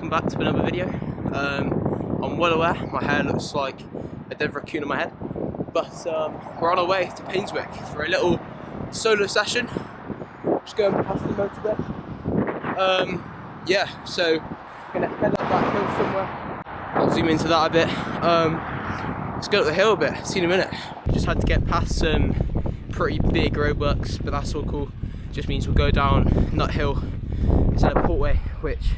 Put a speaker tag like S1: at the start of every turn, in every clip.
S1: welcome back to another video. I'm well aware my hair looks like a dead raccoon on my head, but we're on our way to Painswick for a little solo session. Just going past the motorway. Yeah, so gonna head up that hill somewhere. I'll zoom into that a bit. Let's go up the hill a bit, see you in a minute. Just had to get past some pretty big roadworks, but that's all cool. Just means we'll go down Nut Hill instead of Portway, which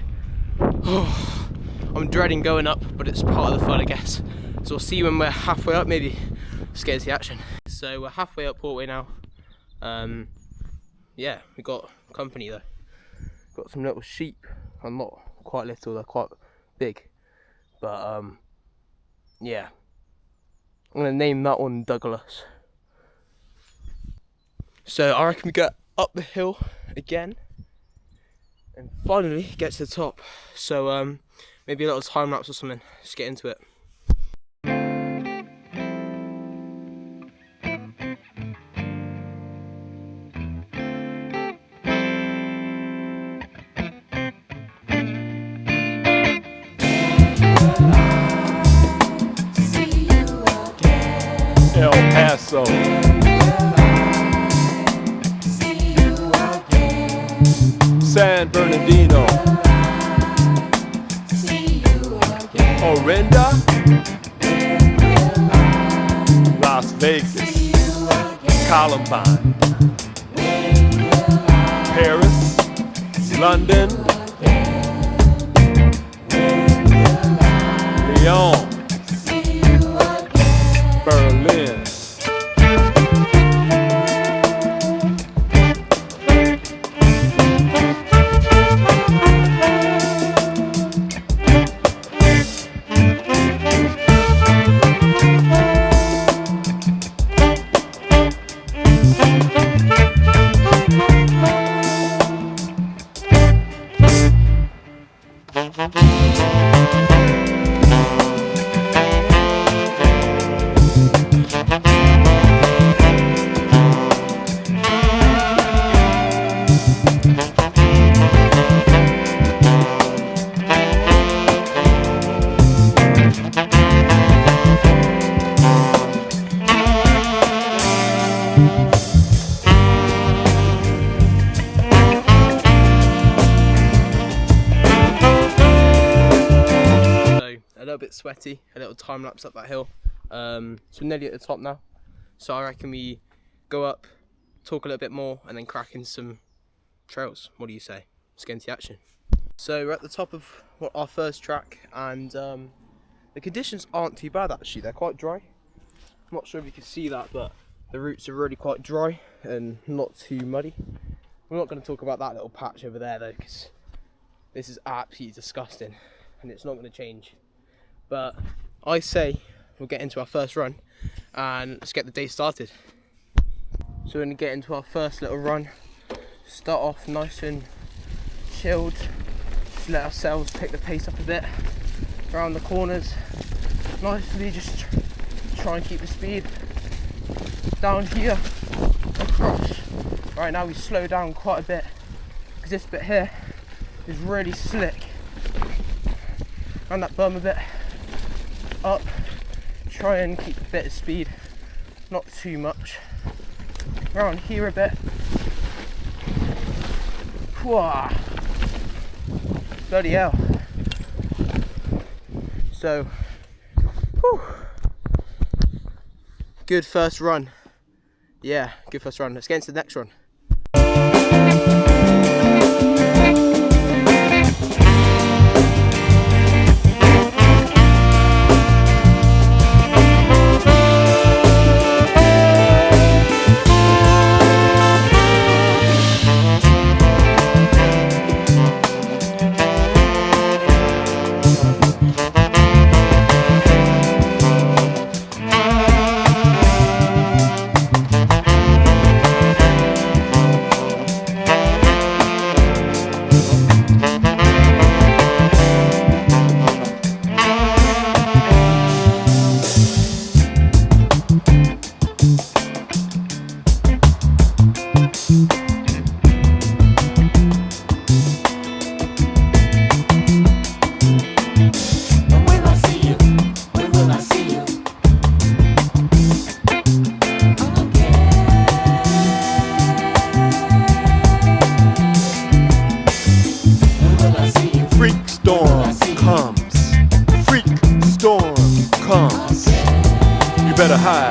S1: I'm dreading going up, but it's part of the fun, I guess. So we'll see when we're halfway up, maybe let's get into the action. So we're halfway up Portway now. Yeah, we got company though. Got some little sheep. I'm not quite little, they're quite big. But yeah. I'm gonna name that one Douglas. So I reckon we get up the hill again and finally get to the top. So maybe a little time lapse or something. Just get into it.
S2: El Paso, San Bernardino, Orinda, Las Vegas, Columbine, Paris, London, Lyon, Berlin.
S1: A little bit sweaty, a little time lapse up that hill. So we're nearly at the top now. So I reckon we go up, talk a little bit more, and then crack in some trails. What do you say? Let's get into the action. So we're at the top of our first track, and the conditions aren't too bad actually. They're quite dry. I'm not sure if you can see that, but the roots are really quite dry and not too muddy. We're not going to talk about that little patch over there though, because this is absolutely disgusting and it's not going to change. But I say we'll get into our first run and let's get the day started. So we're going to get into our first little run. Start off nice and chilled. Just let ourselves pick the pace up a bit around the corners. Nicely just try and keep the speed. Down here, across. Right now we slow down quite a bit because this bit here is really slick. Around that berm a bit. Up, try and keep a bit of speed, not too much. Around here a bit. Whoa. Bloody hell. So, whew. Good first run. Yeah, good first run. Let's get into the next run.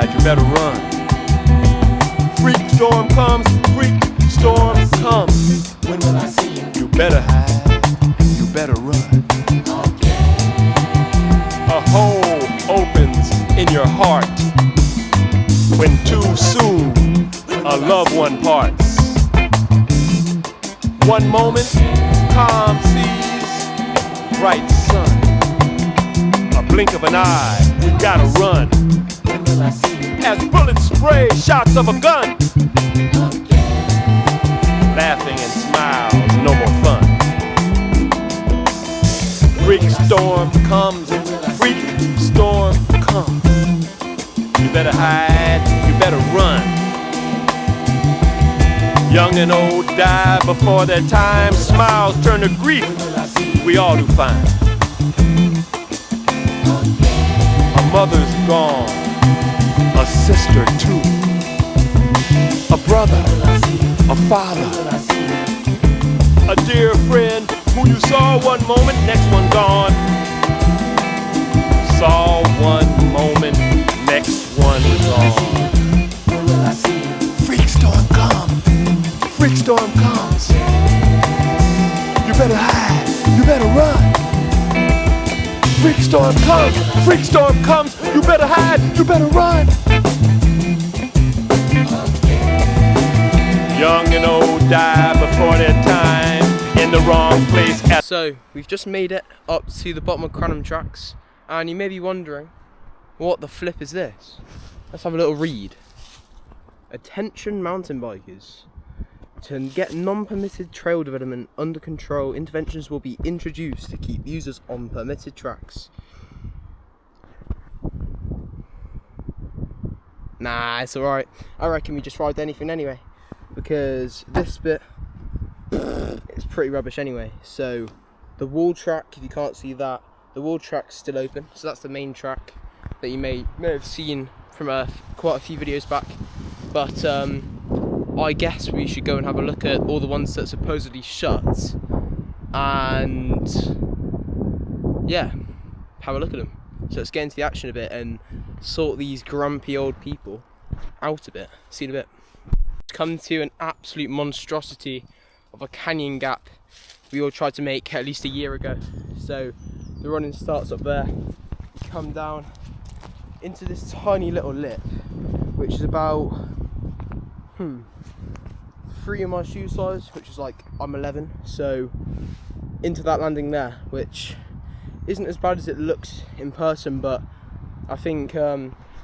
S2: hide, you better run. Freak storm comes, freak storm comes.
S3: When will I see you?
S2: You better hide, you better run. A hole opens in your heart when too soon a loved one parts. One moment, calm seas, bright sun. A blink of an eye, you gotta run.
S3: When will I see you?
S2: As bullets spray shots of a gun. Laughing and smiles, no more fun. Freak storm comes, freak storm comes. You better hide, you better run. Young and old die before their time. Smiles turn to grief, we all do fine. A mother's gone, a sister too, a brother, a father, a dear friend who you saw one moment, next one gone. Saw one moment, next one gone. Freak storm comes, freak storm comes. You better hide, you better run. Freak storm comes, freak storm comes. You better hide, you better run. Young and old die before their time in the wrong place.
S1: So we've just made it up to the bottom of Cranham tracks, and you may be wondering, what the flip is this? Let's have a little read. Attention mountain bikers. To get non-permitted trail development under control, interventions will be introduced to keep users on permitted tracks. Nah, it's alright. I reckon we just ride anything anyway, because this bit is pretty rubbish anyway. So the wall track, if you can't see that, the wall track's still open. So that's the main track that you may have seen from quite a few videos back. But I guess we should go and have a look at all the ones that are supposedly shut, and yeah, have a look at them. So let's get into the action a bit and sort these grumpy old people out a bit. See you in a bit. Come to an absolute monstrosity of a canyon gap we all tried to make at least a year ago. So the running starts up there, you come down into this tiny little lip, which is about 3 of my shoe size, which is like, I'm 11, so into that landing there, which isn't as bad as it looks in person, but I think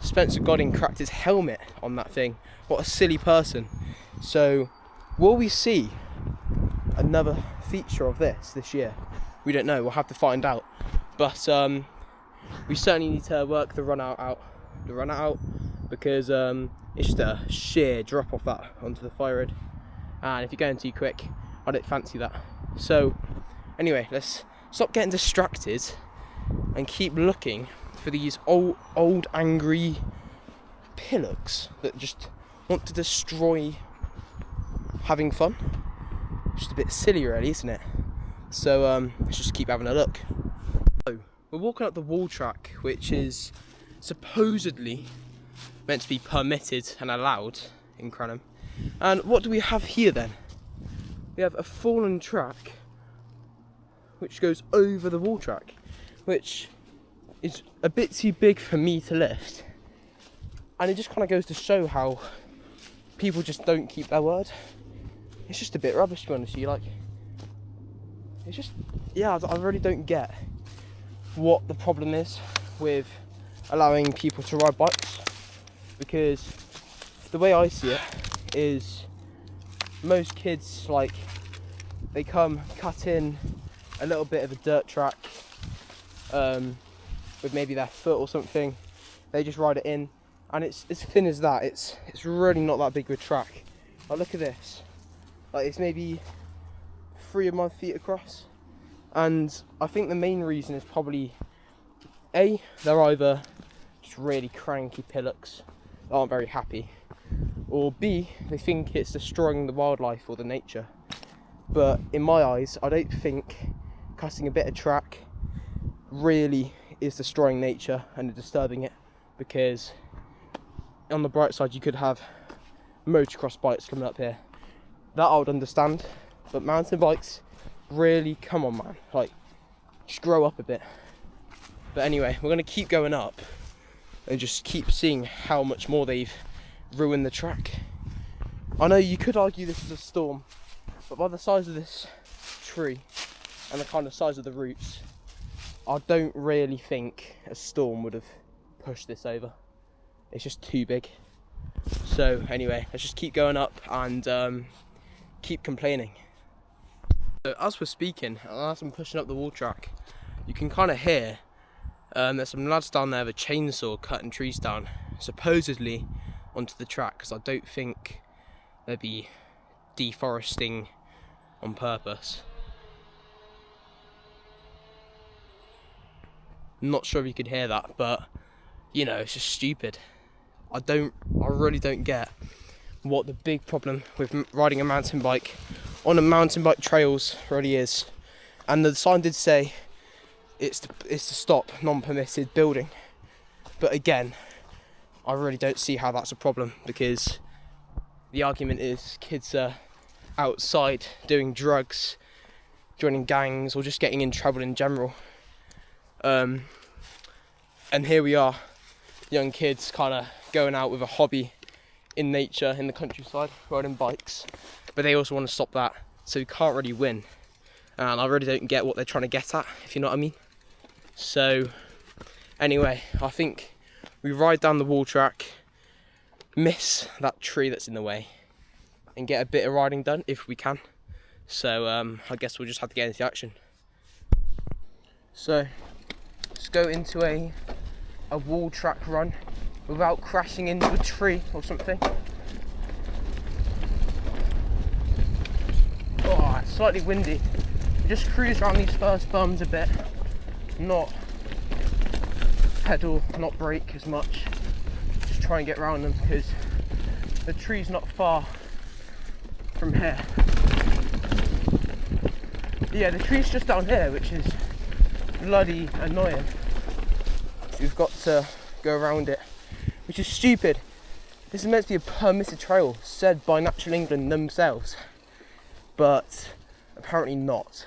S1: Spencer Godding cracked his helmet on that thing. What a silly person. So will we see another feature of this year? We don't know, we'll have to find out, but we certainly need to work the run out because it's just a sheer drop off that onto the fire road, and if you're going too quick, I don't fancy that. So anyway, let's stop getting distracted and keep looking for these old angry pillocks that just want to destroy having fun. Just a bit silly really, isn't it? So let's just keep having a look. So we're walking up the wall track, which is supposedly meant to be permitted and allowed in Cranham. And what do we have here then? We have a fallen track which goes over the wall track, which is a bit too big for me to lift. And it just kind of goes to show how people just don't keep their word. It's just a bit rubbish, to be honest with you. Like, it's just, yeah, I really don't get what the problem is with allowing people to ride bikes, because the way I see it is most kids, like, they come cut in a little bit of a dirt track with maybe their foot or something, they just ride it in, and it's as thin as that. It's really not that big of a track. Like, look at this, like, it's maybe 3 of my feet across, and I think the main reason is probably A, they're either just really cranky pillocks that aren't very happy, or B, they think it's destroying the wildlife or the nature. But in my eyes, I don't think cutting a bit of track really is destroying nature and disturbing it, because on the bright side, you could have motocross bikes coming up here. That I would understand, but mountain bikes, really, come on man, like, just grow up a bit. But anyway, we're gonna keep going up and just keep seeing how much more they've ruined the track. I know you could argue this is a storm, but by the size of this tree and the kind of size of the roots, I don't really think a storm would have pushed this over. It's just too big. So anyway, let's just keep going up and keep complaining. So as we're speaking, and as I'm pushing up the wall track, you can kind of hear there's some lads down there with a chainsaw cutting trees down, supposedly onto the track, because I don't think they'd be deforesting on purpose. I'm not sure if you could hear that, but you know, it's just stupid. I really don't get what the big problem with riding a mountain bike on a mountain bike trails really is. And the sign did say it's to stop non-permitted building, but again, I really don't see how that's a problem, because the argument is kids are outside doing drugs, joining gangs, or just getting in trouble in general. And here we are, young kids kind of going out with a hobby in nature, in the countryside, riding bikes, but they also want to stop that, so you can't really win. And I really don't get what they're trying to get at, if you know what I mean. So anyway, I think we ride down the wall track, miss that tree that's in the way, and get a bit of riding done if we can. So I guess we'll just have to get into action. So let's go into a wall track run without crashing into a tree or something. Oh, it's slightly windy. Just cruise around these first bums a bit, not pedal, not brake as much. Just try and get around them, because the tree's not far from here. Yeah, the tree's just down here, which is bloody annoying. So we've got to go around it, which is stupid. This is meant to be a permitted trail, said by Natural England themselves, but apparently not.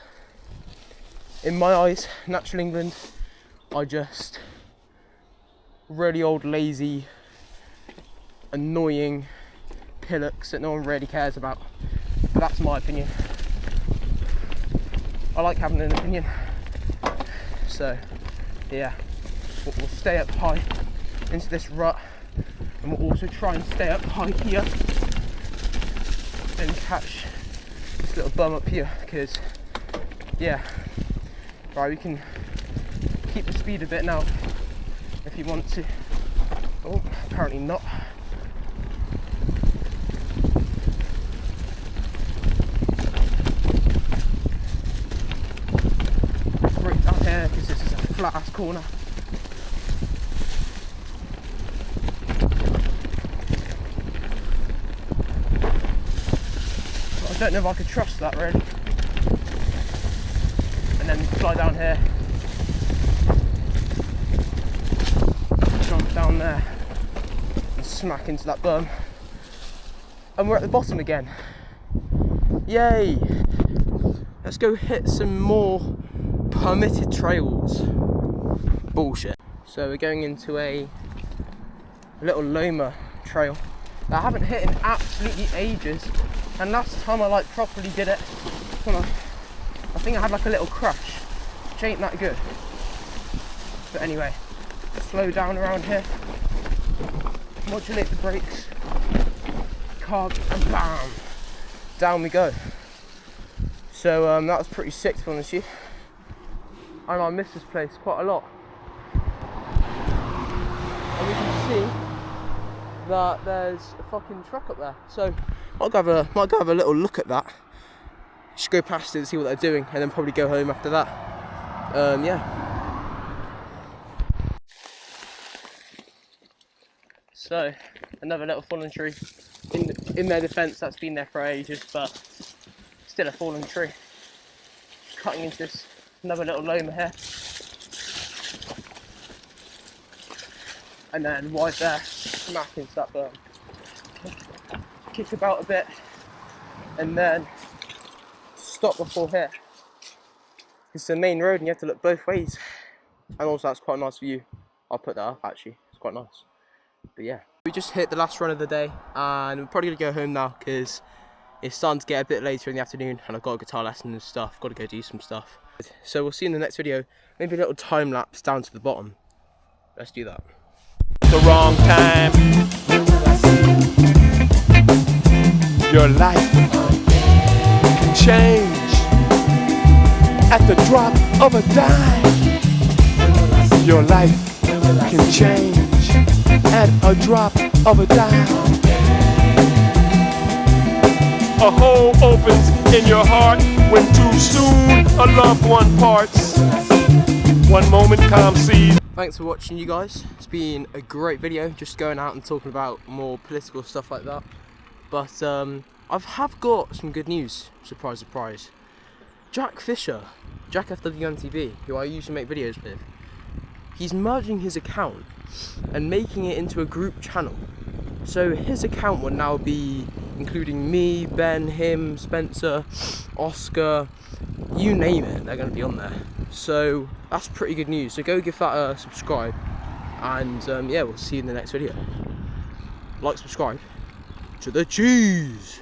S1: In my eyes, Natural England are just really old, lazy, annoying pillocks that no one really cares about. But that's my opinion. I like having an opinion. So yeah, we'll stay up high into this rut, and we'll also try and stay up high here and catch this little bum up here, because yeah, right, we can keep the speed a bit now if you want to. Oh, apparently not. Right down here, because this is a flat ass corner. I don't know if I could trust that really. And then fly down here, jump down there and smack into that berm, and we're at the bottom again. Yay! Let's go hit some more permitted trails. Bullshit. So we're going into a little Loma trail that I haven't hit in absolutely ages, and last time I like properly did it, I think I had like a little crush, which ain't that good. But anyway, slow down around here, modulate the brakes, carb, and bam, down we go. So that was pretty sick, to be honest with you. And I miss this place quite a lot. And we can see that there's a fucking truck up there. So might go have a little look at that. Just go past it and see what they're doing, and then probably go home after that. Yeah. So another little fallen tree. In their defence, that's been there for ages, but still a fallen tree. Cutting into this another little Loma here, and then wide there. smack into that berm, kick about a bit, and then stop before here. It's the main road and you have to look both ways. And also that's quite a nice view. I'll put that up actually, it's quite nice. But yeah. We just hit the last run of the day and we're probably gonna go home now because it's starting to get a bit later in the afternoon and I've got a guitar lesson and stuff, got to go do some stuff. So we'll see you in the next video, maybe a little time lapse down to the bottom. Let's do that.
S2: The wrong time. Your life can change at the drop of a dime. Your life can change at a drop of a dime. A hole opens in your heart when too soon a loved one parts. One moment calm sees.
S1: Thanks for watching, you guys. It's been a great video, just going out and talking about more political stuff like that. But I have got some good news. Surprise, surprise. Jack Fisher, Jack FWMTV, who I usually make videos with, he's merging his account and making it into a group channel. So his account will now be including me, Ben, him, Spencer, Oscar, you name it, they're going to be on there. So that's pretty good news. So go give that a subscribe, and yeah, we'll see you in the next video. Like, subscribe to the cheese.